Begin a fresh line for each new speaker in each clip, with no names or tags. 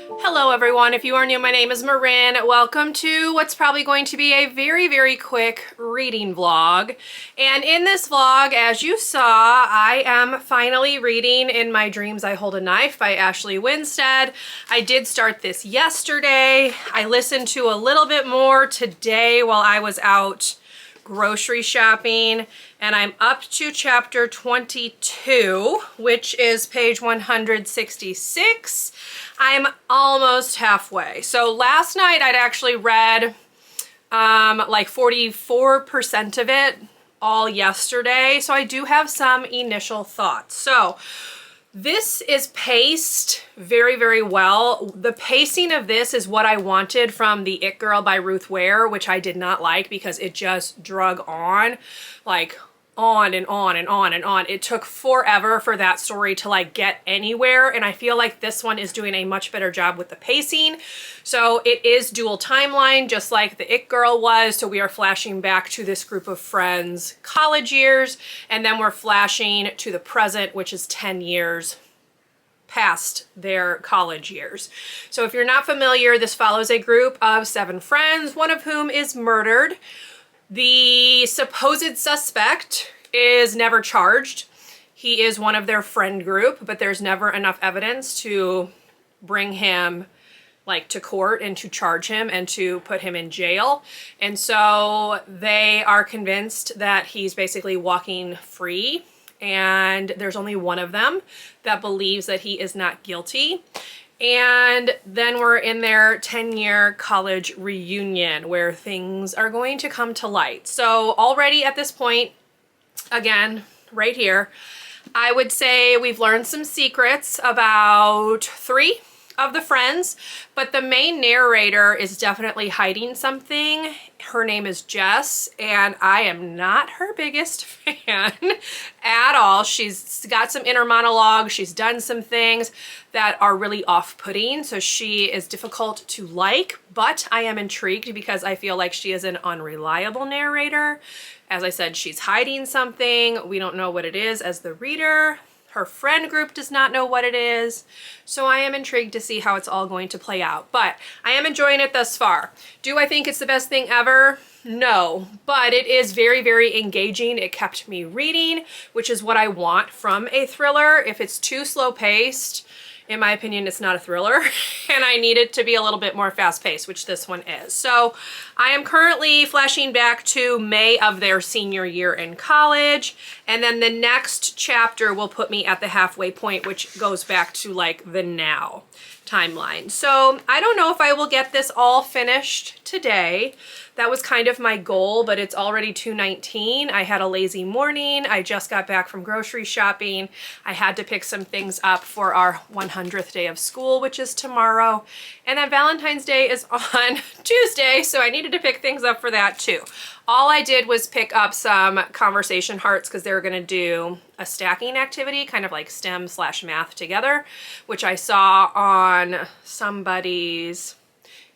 Hello everyone, if you are new, my name is Marin. Welcome to what's probably going to be a very quick reading vlog. And in this vlog, as you saw, I am finally reading In My Dreams I Hold a Knife by Ashley Winstead. I did start this yesterday. I listened to a little bit more today while I was out grocery shopping, and I'm up to chapter 22, which is page 166. I'm almost halfway. So last night I'd actually read like 44% of it all yesterday. So I do have some initial thoughts. So this is paced very well. The pacing of this is what I wanted from The It Girl by Ruth Ware, which I did not like because it just drug on, like on and on and on and on. It took forever for that story to like get anywhere, and I feel like this one is doing a much better job with the pacing. So it is dual timeline, just like The It Girl was. So we are flashing back to this group of friends' college years, and then we're flashing to the present, which is 10 years past their college years. So if you're not familiar, this follows a group of 7 friends, one of whom is murdered. The supposed suspect is never charged. He is one of their friend group, but there's never enough evidence to bring him like to court and to charge him and to put him in jail. And so they are convinced that he's basically walking free, and there's only one of them that believes that he is not guilty. And then we're in their 10-year college reunion where things are going to come to light. So already at this point, again, right here, I would say we've learned some secrets about 3 of the friends, but the main narrator is definitely hiding something. Her name is Jess, and I am not her biggest fan at all. She's got some inner monologue. She's done some things that are really off-putting, so she is difficult to like, but I am intrigued because I feel like she is an unreliable narrator. As I said, she's hiding something. We don't know what it is as the reader. Her friend group does not know what it is. So I am intrigued to see how it's all going to play out. But I am enjoying it thus far. Do I think it's the best thing ever? No, but it is very engaging. It kept me reading, which is what I want from a thriller. If it's too slow paced, in my opinion, it's not a thriller, and I need it to be a little bit more fast-paced, which this one is. So I am currently flashing back to May of their senior year in college, and then the next chapter will put me at the halfway point, which goes back to like the now timeline. So I don't know if I will get this all finished today. That was kind of my goal, but it's already 2:19. I had a lazy morning. I just got back from grocery shopping. I had to pick some things up for our 100th day of school, which is tomorrow. And then Valentine's Day is on Tuesday, so I needed to pick things up for that too. All I did was pick up some conversation hearts because they were gonna do a stacking activity, kind of like STEM/math together, which I saw on somebody's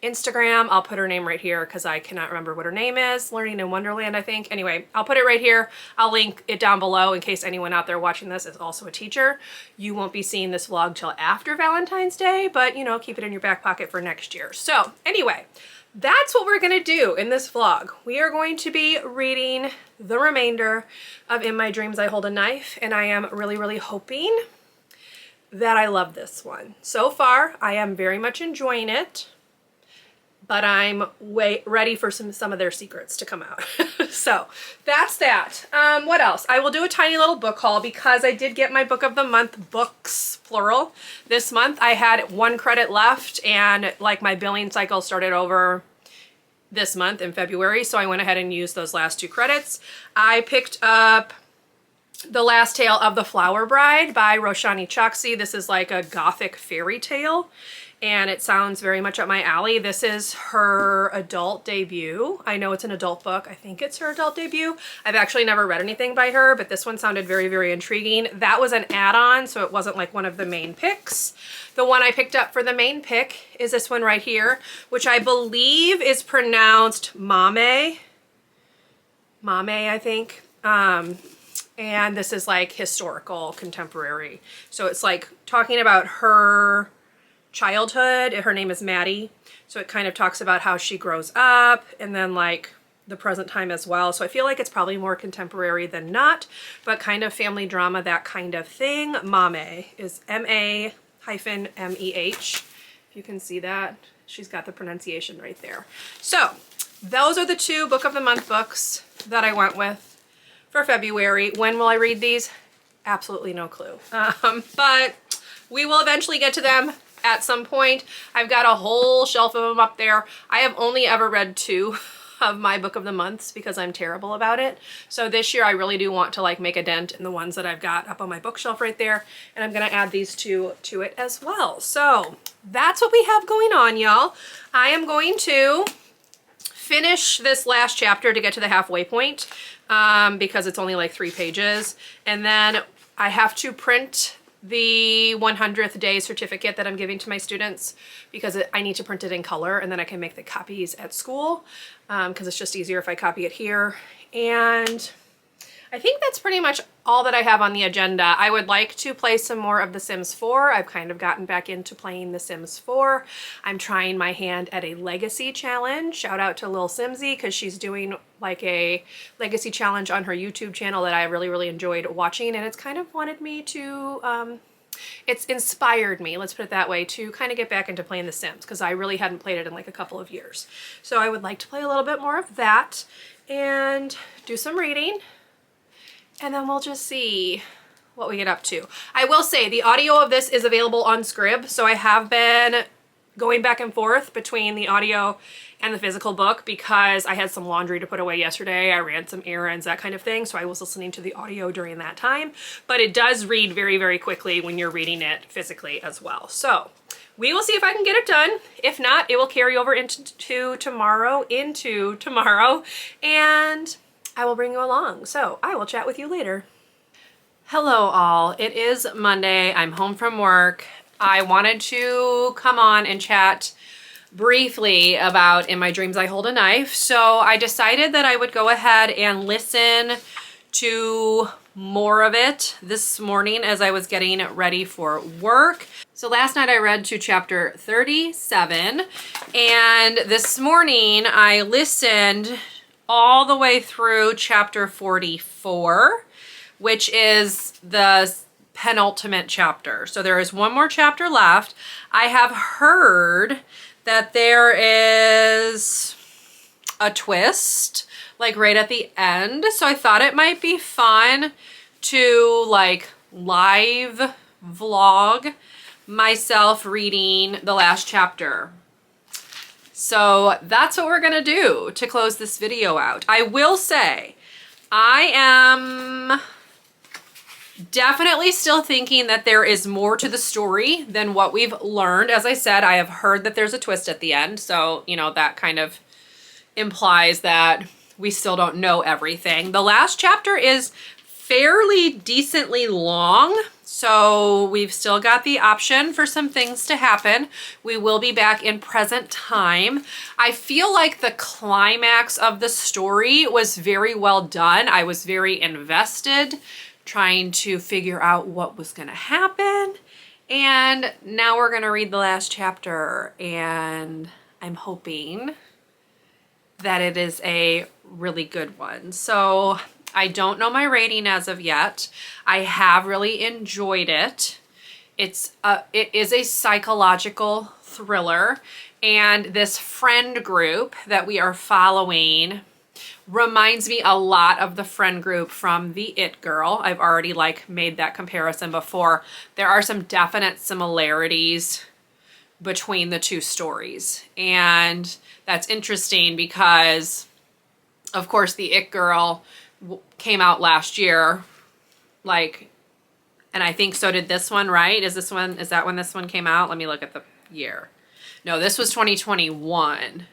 Instagram. I'll put her name right here because I cannot remember what her name is. Learning in Wonderland, I think. Anyway, I'll put it right here. I'll link it down below in case anyone out there watching this is also a teacher. You won't be seeing this vlog till after Valentine's Day, but you know, keep it in your back pocket for next year. So anyway, that's what we're gonna do in this vlog. We are going to be reading the remainder of In My Dreams I Hold a Knife, and I am really hoping that I love this one. So far, I am very much enjoying it, but I'm ready for some of their secrets to come out. So that's that. What else? I will do a tiny little book haul because I did get my book of the month books, plural, this month. I had 1 credit left, and like my billing cycle started over this month in February, so I went ahead and used those last 2 credits. I picked up The Last Tale of the Flower Bride by Roshani Chokshi. This is like a gothic fairy tale, and it sounds very much up my alley. This is her adult debut. I know it's an adult book. I think it's her adult debut. I've actually never read anything by her, but this one sounded very intriguing. That was an add-on, so it wasn't like one of the main picks. The one I picked up for the main pick is this one right here, which I believe is pronounced Mame. Mame, I think. And this is like historical contemporary. So it's like talking about her childhood. Her name is Maddie. So it kind of talks about how she grows up and then like the present time as well. So I feel like it's probably more contemporary than not, but kind of family drama, that kind of thing. Mame is M-A-M-E-H. If you can see that, she's got the pronunciation right there. So those are the 2 Book of the Month books that I went with for February. When will I read these? Absolutely no clue. But we will eventually get to them at some point. I've got a whole shelf of them up there. I have only ever read 2 of my Book of the Months because I'm terrible about it. So this year I really do want to like make a dent in the ones that I've got up on my bookshelf right there. And I'm gonna add these 2 to it as well. So that's what we have going on, y'all. I am going to finish this last chapter to get to the halfway point because it's only like 3 pages. And then I have to print the 100th day certificate that I'm giving to my students because I need to print it in color and then I can make the copies at school because it's just easier if I copy it here. And I think that's pretty much all that I have on the agenda. I would like to play some more of The Sims 4. I've kind of gotten back into playing The Sims 4. I'm trying my hand at a legacy challenge. Shout out to Lil Simsy because she's doing like a legacy challenge on her YouTube channel that I really enjoyed watching, and it's kind of wanted me to, it's inspired me, let's put it that way, to kind of get back into playing The Sims because I really hadn't played it in like a couple of years. So I would like to play a little bit more of that and do some reading. And then we'll just see what we get up to. I will say the audio of this is available on Scrib, so I have been going back and forth between the audio and the physical book because I had some laundry to put away yesterday. I ran some errands, that kind of thing, so I was listening to the audio during that time. But it does read very quickly when you're reading it physically as well. So we will see if I can get it done. If not, it will carry over into tomorrow, and I will bring you along. So I will chat with you later. Hello all, it is Monday. I'm home from work. I wanted to come on and chat briefly about In My Dreams I Hold a Knife. So I decided that I would go ahead and listen to more of it this morning as I was getting ready for work. So last night I read to chapter 37 and this morning I listened all the way through chapter 44, which is the penultimate chapter. So there is one more chapter left. I have heard that there is a twist like right at the end. So I thought it might be fun to like live vlog myself reading the last chapter. So that's what we're gonna do to close this video out. I will say, I am definitely still thinking that there is more to the story than what we've learned. As I said, I have heard that there's a twist at the end. So, you know, that kind of implies that we still don't know everything. The last chapter is fairly decently long. So we've still got the option for some things to happen. We will be back in present time. I feel like the climax of the story was very well done. I was very invested trying to figure out what was gonna happen. And now we're gonna read the last chapter and I'm hoping that it is a really good one. So I don't know my rating as of yet. I have really enjoyed it. It is a psychological thriller, and this friend group that we are following reminds me a lot of the friend group from The It Girl. I've already like made that comparison before. There are some definite similarities between the two stories, and that's interesting because of course The It Girl came out last year, like, and I think so did this one, right? Is that when this one came out? Let me look at the year. No, this was 2021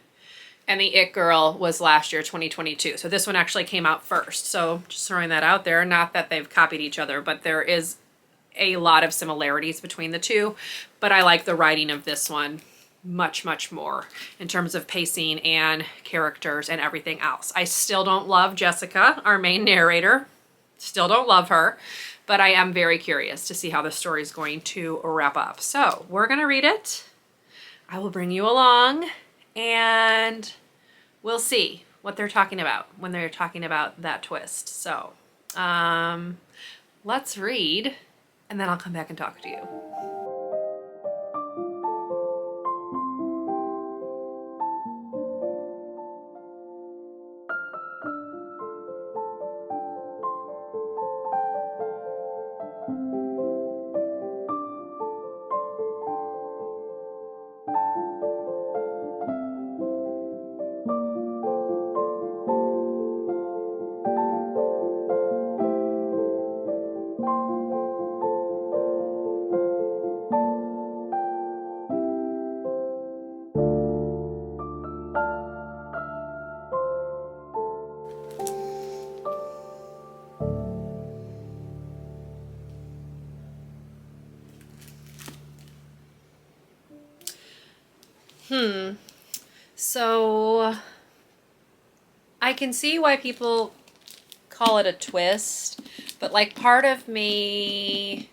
and The It Girl was last year, 2022. So this one actually came out first. So just throwing that out there, not that they've copied each other, but there is a lot of similarities between the two, but I like the writing of this one much more in terms of pacing and characters and everything else. I still don't love Jessica, our main narrator. Still don't love her, but I am very curious to see how the story is going to wrap up. So we're gonna read it I will bring you along and we'll see what they're talking about when they're talking about that twist. So let's read and then I'll come back and talk to you. So I can see why people call it a twist, but like part of me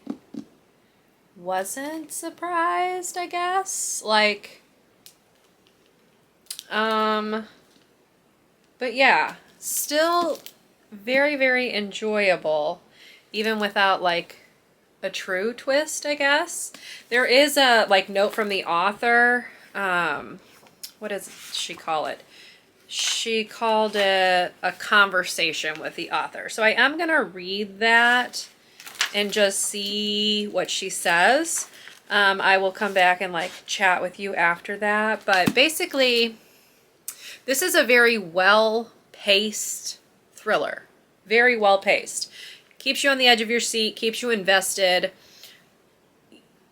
wasn't surprised, I guess. Like, but yeah, still very, very enjoyable, even without like a true twist, I guess. There is a like note from the author. What does she call it? She called it a conversation with the author. So I am going to read that and just see what she says. I will come back and like chat with you after that. But basically, this is a very well-paced thriller. Very well-paced. Keeps you on the edge of your seat, keeps you invested.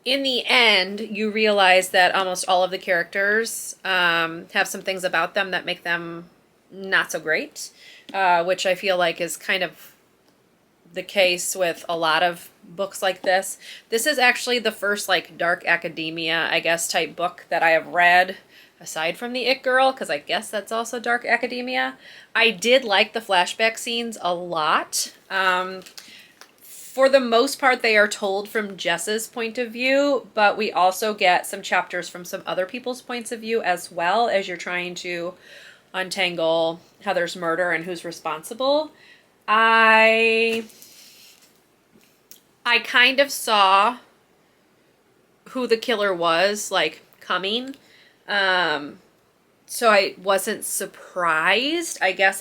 In the end, you realize that almost all of the characters have some things about them that make them not so great, which I feel like is kind of the case with a lot of books like this. This is actually the first like dark academia, I guess, type book that I have read, aside from the It Girl, because I guess that's also dark academia. I did like the flashback scenes a lot. For the most part, they are told from Jess's point of view, but we also get some chapters from some other people's points of view as well, as you're trying to untangle Heather's murder and who's responsible. I kind of saw who the killer was, like, coming. So I wasn't surprised. I guess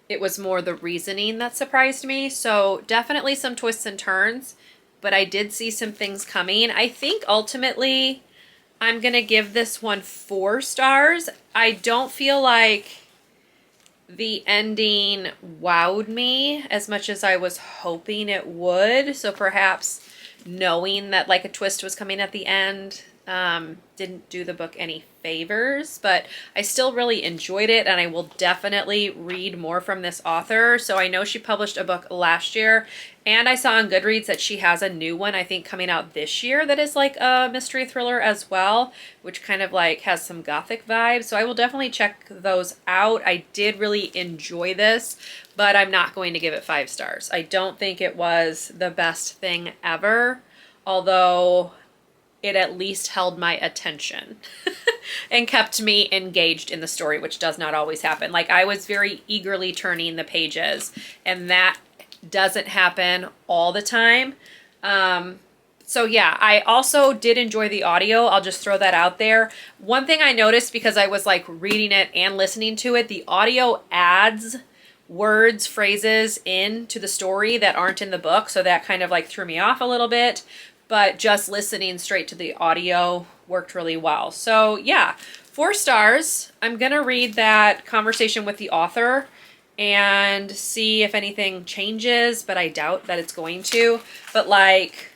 it was more the reasoning that surprised me. So definitely some twists and turns, but I did see some things coming. I think ultimately I'm going to give this one 4 stars. I don't feel like the ending wowed me as much as I was hoping it would. So perhaps knowing that like a twist was coming at the end didn't do the book any favors, but I still really enjoyed it, and I will definitely read more from this author. So I know she published a book last year, and I saw on Goodreads that she has a new one, I think, coming out this year that is like a mystery thriller as well, which kind of like has some gothic vibes. So I will definitely check those out. I did really enjoy this, but I'm not going to give it 5 stars. I don't think it was the best thing ever, although it at least held my attention and kept me engaged in the story, which does not always happen. Like, I was very eagerly turning the pages, and that doesn't happen all the time. So yeah, I also did enjoy the audio. I'll just throw that out there. One thing I noticed, because I was like reading it and listening to it, the audio adds words, phrases into the story that aren't in the book. So that kind of like threw me off a little bit. But just listening straight to the audio worked really well. So yeah, 4 stars. I'm going to read that conversation with the author and see if anything changes, but I doubt that it's going to. But like,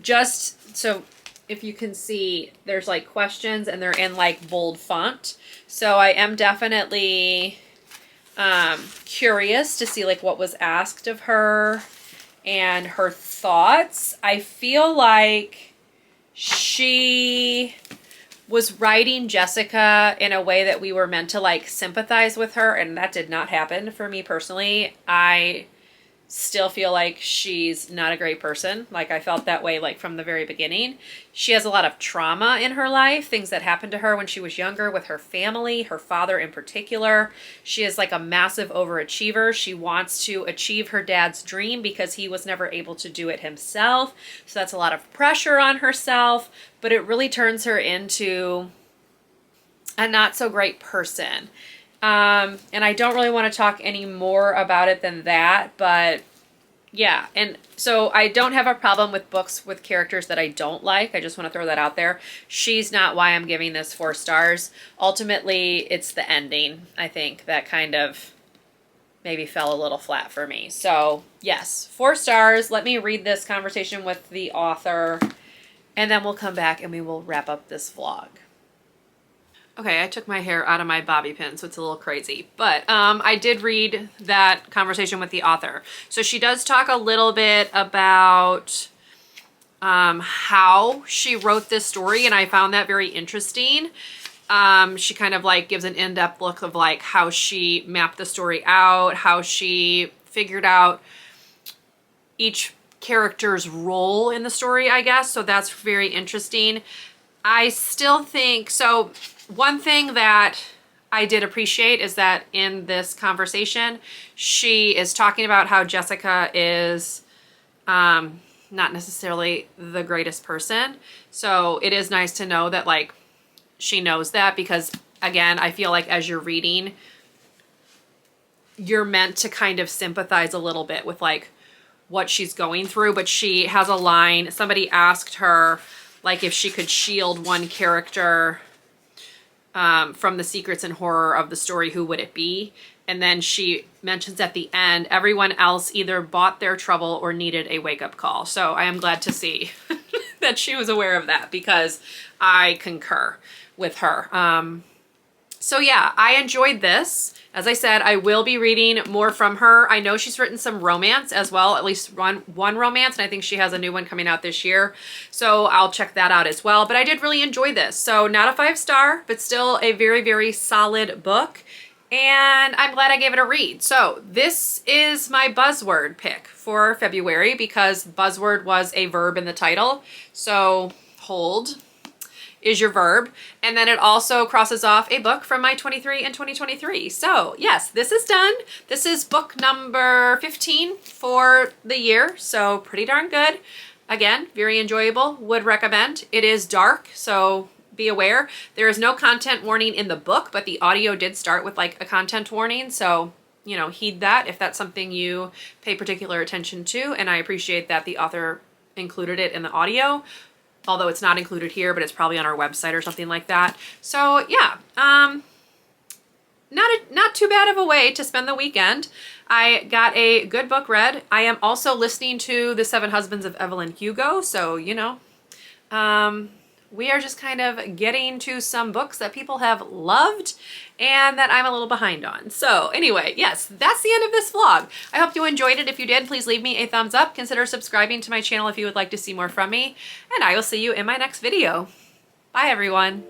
just so if you can see, there's like questions and they're in like bold font. So I am definitely curious to see like what was asked of her and her thoughts. I feel like she was writing Jessica in a way that we were meant to like sympathize with her, and that did not happen for me personally. I still feel like she's not a great person. Like I felt that way like from the very beginning. She has a lot of trauma in her life, things that happened to her when she was younger with her family, her father in particular. She is like a massive overachiever. She wants to achieve her dad's dream because he was never able to do it himself. So that's a lot of pressure on herself, but it really turns her into a not so great person. And I don't really want to talk any more about it than that, but yeah. And so I don't have a problem with books with characters that I don't like. I just want to throw that out there. She's not why I'm giving this 4 stars. Ultimately, it's the ending, I think, that kind of maybe fell a little flat for me. So yes, 4 stars. Let me read this conversation with the author, and then we'll come back and we will wrap up this vlog. Okay, I took my hair out of my bobby pin, so it's a little crazy. But I did read that conversation with the author. So she does talk a little bit about how she wrote this story, and I found that very interesting. She kind of like gives an in-depth look of like how she mapped the story out, how she figured out each character's role in the story, I guess. So that's very interesting. I still think, so one thing that I did appreciate is that in this conversation, she is talking about how Jessica is not necessarily the greatest person. So it is nice to know that like she knows that, because again, I feel like as you're reading, you're meant to kind of sympathize a little bit with like what she's going through. But she has a line, somebody asked her like if she could shield one character from the secrets and horror of the story, who would it be? And then she mentions at the end, everyone else either bought their trouble or needed a wake-up call. So I am glad to see that she was aware of that, because I concur with her. So yeah, I enjoyed this. As I said, I will be reading more from her. I know she's written some romance as well, at least one romance, and I think she has a new one coming out this year. So I'll check that out as well. But I did really enjoy this. So not a 5-star, but still a very, very solid book. And I'm glad I gave it a read. So this is my buzzword pick for February, because buzzword was a verb in the title. So hold is your verb. And then it also crosses off a book from my 23 and 2023. So yes, this is done. This is book number 15 for the year. So pretty darn good. Again, very enjoyable. Would recommend. It is dark, so be aware. There is no content warning in the book, but the audio did start with like a content warning. So, you know, heed that if that's something you pay particular attention to. And I appreciate that the author included it in the audio, although it's not included here, but it's probably on our website or something like that. So yeah, not too bad of a way to spend the weekend. I got a good book read. I am also listening to The 7 Husbands of Evelyn Hugo. So, you know, we are just kind of getting to some books that people have loved and that I'm a little behind on. So anyway, yes, that's the end of this vlog. I hope you enjoyed it. If you did, please leave me a thumbs up. Consider subscribing to my channel if you would like to see more from me, and I will see you in my next video. Bye, everyone.